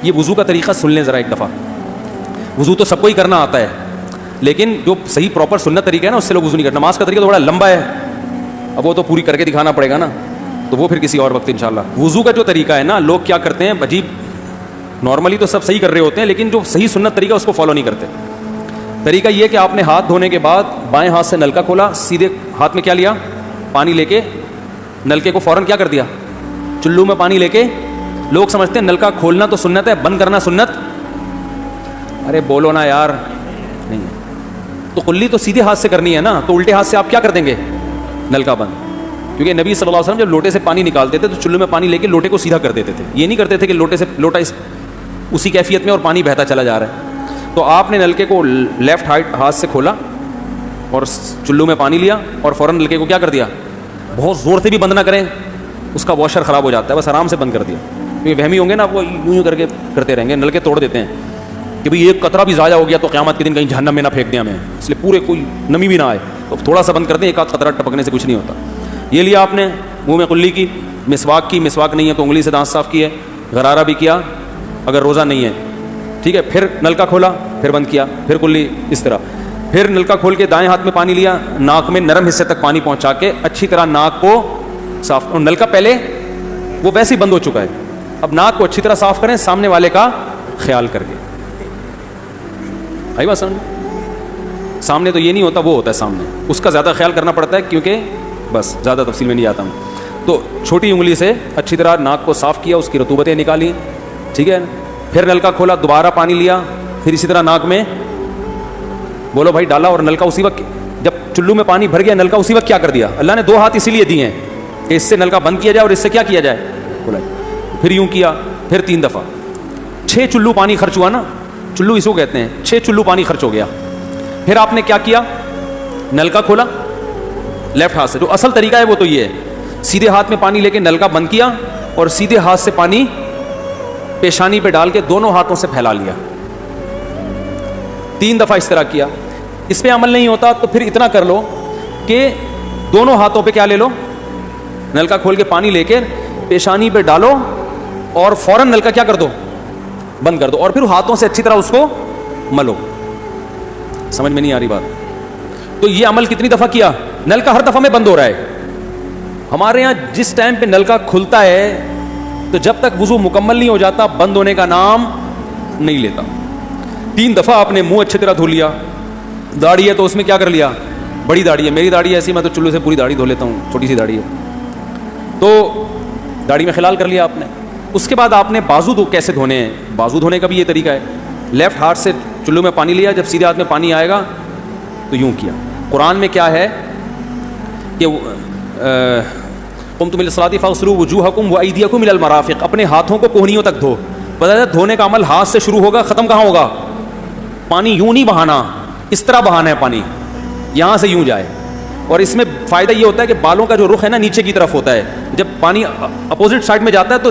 یہ وضو کا طریقہ سن لیں ذرا ایک دفعہ. وضو تو سب کو ہی کرنا آتا ہے, لیکن جو صحیح پراپر سنت طریقہ ہے نا اس سے لوگ وضو نہیں کرتے. نماز کا طریقہ تھوڑا لمبا ہے, اب وہ تو پوری کر کے دکھانا پڑے گا نا, تو وہ پھر کسی اور وقت انشاءاللہ. وضو کا جو طریقہ ہے نا, لوگ کیا کرتے ہیں عجیب, نارملی تو سب صحیح کر رہے ہوتے ہیں لیکن جو صحیح سنت طریقہ اس کو فالو نہیں کرتے. طریقہ یہ کہ آپ نے ہاتھ دھونے کے بعد بائیں ہاتھ سے نلکا کھولا, سیدھے ہاتھ میں کیا لیا, پانی لے کے نلکے کو فوراً کیا کر دیا, چلو میں پانی لے کے. لوگ سمجھتے ہیں نلکا کھولنا تو سنت ہے, بند کرنا سنت. ارے بولو نا یار, نہیں ہے. تو کلی تو سیدھے ہاتھ سے کرنی ہے نا, تو الٹے ہاتھ سے آپ کیا کر دیں گے, نلکا بند. کیونکہ نبی صلی اللہ علیہ وسلم جب لوٹے سے پانی نکالتے تھے تو چلو میں پانی لے کے لوٹے کو سیدھا کر دیتے تھے. یہ نہیں کرتے تھے کہ لوٹے سے لوٹا اسی کیفیت میں اور پانی بہتا چلا جا رہا ہے. تو آپ نے نلکے کو لیفٹ ہاتھ سے کھولا اور چلو میں پانی لیا اور فوراً نلکے کو کیا کر دیا, بہت زور سے بھی بند نہ کریں, اس کا واشر خراب ہو جاتا ہے, بس آرام سے بند کر دیا. کیونکہ وہمی ہوں گے نا, وہ یوں کر کے کرتے رہیں گے, نلکے توڑ دیتے ہیں کہ بھئی ایک قطرہ بھی ضائع ہو گیا تو قیامت کے دن کہیں جہنم میں نہ پھینک دیں ہمیں, اس لیے پورے کوئی نمی بھی نہ آئے, تو تھوڑا سا بند کر دیں, ایک آدھ قطرہ ٹپکنے سے کچھ نہیں ہوتا. یہ لیا آپ نے, منہ میں کلی کی, مسواک کی, مسواک نہیں ہے تو انگلی سے دانت صاف کی ہے, غرارہ بھی کیا اگر روزہ نہیں ہے, ٹھیک ہے. پھر نلکا کھولا, پھر بند کیا, پھر کلی, اس طرح. پھر نلکا کھول کے دائیں ہاتھ میں پانی لیا, ناک میں نرم حصے تک پانی پہنچا کے اچھی طرح ناک کو صاف. اور نلکا پہلے وہ ویسے ہی بند ہو چکا ہے, اب ناک کو اچھی طرح صاف کریں سامنے والے کا خیال کر کے. آئی بات سمجھ, سامنے تو یہ نہیں ہوتا, وہ ہوتا ہے سامنے, اس کا زیادہ خیال کرنا پڑتا ہے کیونکہ بس زیادہ تفصیل میں نہیں آتا ہوں. تو چھوٹی انگلی سے اچھی طرح ناک کو صاف کیا, اس کی رطوبتیں نکالی, ٹھیک ہے. پھر نلکا کھولا, دوبارہ پانی لیا, پھر اسی طرح ناک میں بولو بھائی ڈالا, اور نلکا اسی وقت, جب چلو میں پانی بھر گیا نلکا اسی وقت کیا کر دیا. اللہ نے 2 ہاتھ اسی لیے دیے ہیں کہ اس سے نلکا بند کیا جائے اور اس سے کیا کیا جائے, کھولا. پھر یوں کیا, پھر 3 دفعہ, 6 چلو پانی خرچ ہوا نا, چلو اس کو کہتے ہیں, 6 چلو پانی خرچ ہو گیا. پھر آپ نے کیا کیا, نلکا کھولا لیفٹ ہاتھ سے, جو اصل طریقہ ہے وہ تو یہ ہے, سیدھے ہاتھ میں پانی لے کے نلکا بند کیا اور سیدھے ہاتھ سے پانی پیشانی پہ ڈال کے دونوں ہاتھوں سے پھیلا لیا. 3 دفعہ اس طرح کیا. اس پہ عمل نہیں ہوتا تو پھر اتنا کر لو کہ دونوں ہاتھوں پہ کیا لے لو, نلکا کھول کے پانی لے کے پیشانی پہ ڈالو اور فوراً نلکا کیا کر دو, بند کر دو, اور پھر ہاتھوں سے اچھی طرح اس کو ملو. سمجھ میں نہیں آ رہی بات؟ تو یہ عمل کتنی دفعہ کیا, نلکا ہر دفعہ میں بند ہو رہا ہے. ہمارے یہاں جس ٹائم پہ نلکا کھلتا ہے تو جب تک وضو مکمل نہیں ہو جاتا بند ہونے کا نام نہیں لیتا. 3 دفعہ آپ نے منہ اچھی طرح دھو لیا. داڑھی ہے تو اس میں کیا کر لیا, بڑی داڑھی ہے, میری داڑھی ایسی, میں تو چلو سے پوری داڑھی دھو لیتا ہوں, چھوٹی سی داڑھی ہے تو داڑھی میں خلال کر لیا آپ نے. اس کے بعد آپ نے بازو کیسے دھونے ہیں, بازو دھونے کا بھی یہ طریقہ ہے. لیفٹ ہاتھ سے چلو میں پانی لیا, جب سیدھے ہاتھ میں پانی آئے گا تو یوں کیا. قرآن میں کیا ہے کہ قمتم للصلاۃ فاغسلوا وجوہکم وایدیکم الی المرافق, اپنے ہاتھوں کو کوہنیوں تک دھو. پتہ ہے دھونے کا عمل ہاتھ سے شروع ہوگا, ختم کہاں ہوگا, پانی یوں نہیں بہانا, اس طرح بہانا ہے پانی, یہاں سے یوں جائے. اور اس میں فائدہ یہ ہوتا ہے کہ بالوں کا جو رخ ہے نا نیچے کی طرف ہوتا ہے, جب پانی اپوزٹ سائڈ میں جاتا ہے تو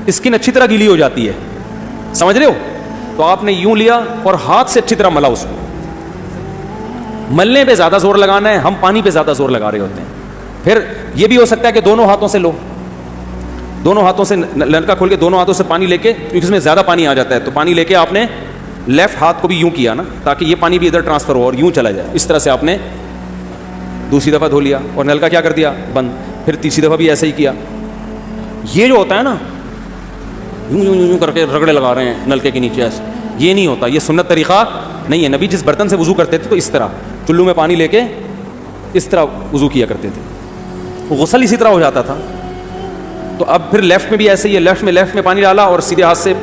اسکن اچھی طرح گیلی ہو جاتی ہے, سمجھ رہے ہو. تو آپ نے یوں لیا اور ہاتھ سے اچھی طرح ملا اس کو. ملنے پہ زیادہ زور لگانا ہے, ہم پانی پہ زیادہ زور لگا رہے ہوتے ہیں. پھر یہ بھی ہو سکتا ہے کہ دونوں ہاتھوں سے لو, دونوں ہاتھوں سے نلکا کھول کے دونوں ہاتھوں سے پانی لے کے, کیونکہ اس میں زیادہ پانی آ جاتا ہے, تو پانی لے کے آپ نے لیفٹ ہاتھ کو بھی یوں کیا نا تاکہ یہ پانی بھی ادھر ٹرانسفر ہو اور یوں چلا جائے. اس طرح سے آپ نے دوسری دفعہ دھو لیا اور نلکا کیا کر دیا, بند. پھر تیسری دفعہ بھی ایسا ہی کیا. یہ جو ہوتا ہے نا یوں یوں یوں کر کے رگڑے لگا رہے ہیں نلکے کے نیچے, ایسے یہ نہیں ہوتا, یہ سنت طریقہ نہیں ہے. نبی جس برتن سے وضو کرتے تھے تو اس طرح چلو میں پانی لے کے اس طرح وضو کیا کرتے تھے, غسل اسی طرح ہو جاتا تھا. تو اب پھر لیفٹ میں بھی ایسے ہی ہے, لیفٹ میں پانی ڈالا اور سیدھے ہاتھ سے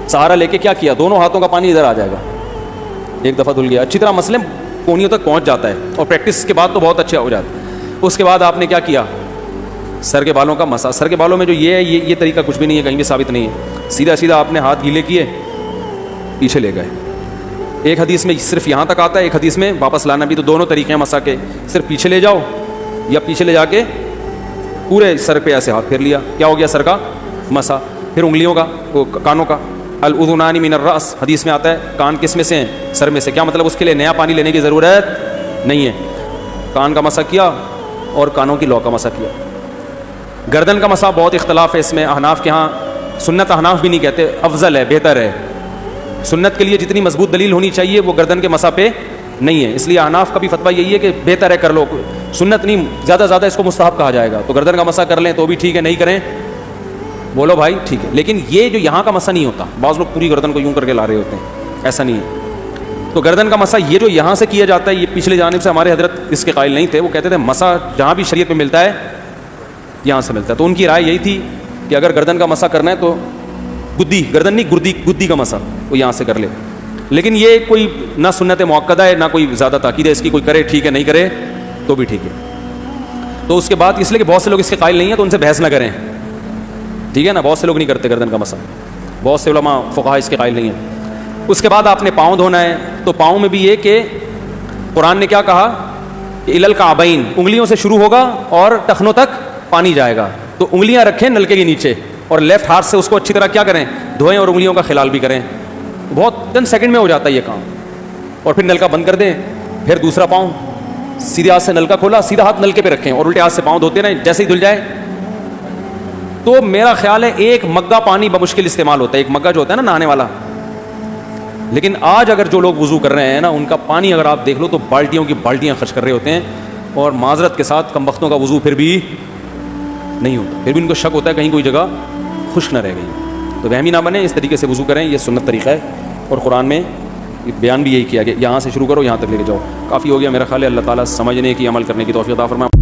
سہارا لے کے کیا کیا, دونوں ہاتھوں کا پانی ادھر آ جائے گا. 1 دفعہ دھل گیا, اچھی طرح مسئلے کونیوں تک پہنچ جاتا ہے, اور پریکٹس کے بعد تو بہت اچھا ہو جاتا ہے. اس کے بعد آپ نے کیا کیا, سر کے بالوں کا مسا. سر کے بالوں میں جو یہ ہے یہ طریقہ کچھ بھی نہیں ہے, کہیں بھی ثابت نہیں ہے. سیدھا آپ نے ہاتھ گیلے کیے, پیچھے لے گئے. ایک حدیث میں صرف یہاں تک آتا ہے, ایک حدیث میں واپس لانا بھی. تو دونوں طریقے ہیں مسا کے, صرف پیچھے لے جاؤ یا پیچھے لے جا کے پورے سر پہ ایسے ہاتھ پھیر لیا, کیا ہو گیا سر کا مسا. پھر انگلیوں کا, کانوں کا, الاذنان من الراس, حدیث میں آتا ہے کان کس میں سے ہیں, سر میں سے. کیا مطلب, اس کے لیے نیا پانی لینے کی ضرورت نہیں ہے. کان کا مسا کیا اور کانوں کی لو کا مسا کیا. گردن کا مسا بہت اختلاف ہے اس میں, احناف کے ہاں سنت احناف بھی نہیں کہتے، افضل ہے، بہتر ہے. سنت کے لیے جتنی مضبوط دلیل ہونی چاہیے وہ گردن کے مسح پہ نہیں ہے، اس لیے احناف کا بھی فتویٰ یہی ہے کہ بہتر ہے کر لو، سنت نہیں، زیادہ سے زیادہ اس کو مستحب کہا جائے گا. تو گردن کا مسح کر لیں تو بھی ٹھیک ہے، نہیں کریں بولو بھائی ٹھیک ہے. لیکن یہ جو یہاں کا مسح نہیں ہوتا، بعض لوگ پوری گردن کو یوں کر کے لا رہے ہوتے ہیں، ایسا نہیں ہے. تو گردن کا مسح یہ جو یہاں سے کیا جاتا ہے، یہ پچھلے جانب سے ہمارے حضرت اس کے قائل نہیں تھے، وہ کہتے تھے مسح جہاں بھی شریعت میں ملتا ہے یہاں سے ملتا ہے. تو ان کی رائے یہی تھی کہ اگر گردن کا مسح کرنا ہے تو گدی، گردن نہیں گدی کا مسح وہ یہاں سے کر لے. لیکن یہ کوئی نہ سنت مؤکدہ ہے نہ کوئی زیادہ تاکید ہے اس کی، کوئی کرے ٹھیک ہے، نہیں کرے تو بھی ٹھیک ہے. تو اس کے بعد اس لیے کہ بہت سے لوگ اس کے قائل نہیں ہیں تو ان سے بحث نہ کریں، ٹھیک ہے نا. بہت سے لوگ نہیں کرتے گردن کا مسح، بہت سے علماء فقہا اس کے قائل نہیں ہیں. اس کے بعد آپ نے پاؤں دھونا ہے. تو پاؤں میں بھی یہ کہ قرآن نے کیا کہا، الی الکعبین، انگلیوں سے شروع ہوگا اور ٹخنوں تک پانی جائے گا. تو انگلیاں رکھیں نلکے کے نیچے اور لیفٹ ہاتھ سے اس کو اچھی طرح کیا کریں، دھوئیں اور انگلیوں کا خلال بھی کریں. بہت چند سیکنڈ میں ہو جاتا ہے یہ کام. اور پھر نلکا بند کر دیں. پھر دوسرا پاؤں سیدھے ہاتھ سے نلکا کھولا، سیدھا ہاتھ نلکے پہ رکھیں اور الٹے ہاتھ سے پاؤں دھوتے رہیں جیسے ہی دھل جائے. تو میرا خیال ہے ایک مگا پانی بمشکل استعمال ہوتا ہے، ایک مگا جو ہوتا ہے نا نہانے والا. لیکن آج اگر جو لوگ وضو کر رہے ہیں نا، ان کا پانی اگر آپ دیکھ لو تو بالٹیوں کی بالٹیاں خرچ کر رہے ہوتے ہیں. اور معذرت کے ساتھ کم بختوں کا وضو پھر بھی نہیں ہوتا، پھر بھی ان کو شک ہوتا ہے کہیں کوئی جگہ خشک نہ رہ گئی. تو وہمی نہ بنے، اس طریقے سے وضو کریں، یہ سنت طریقہ ہے. اور قرآن میں بیان بھی یہی کیا کہ یہاں سے شروع کرو یہاں تک لے کے جاؤ. کافی ہو گیا میرا خیال ہے. اللہ تعالیٰ سمجھنے کی، عمل کرنے کی توفیق عطا فرمائے.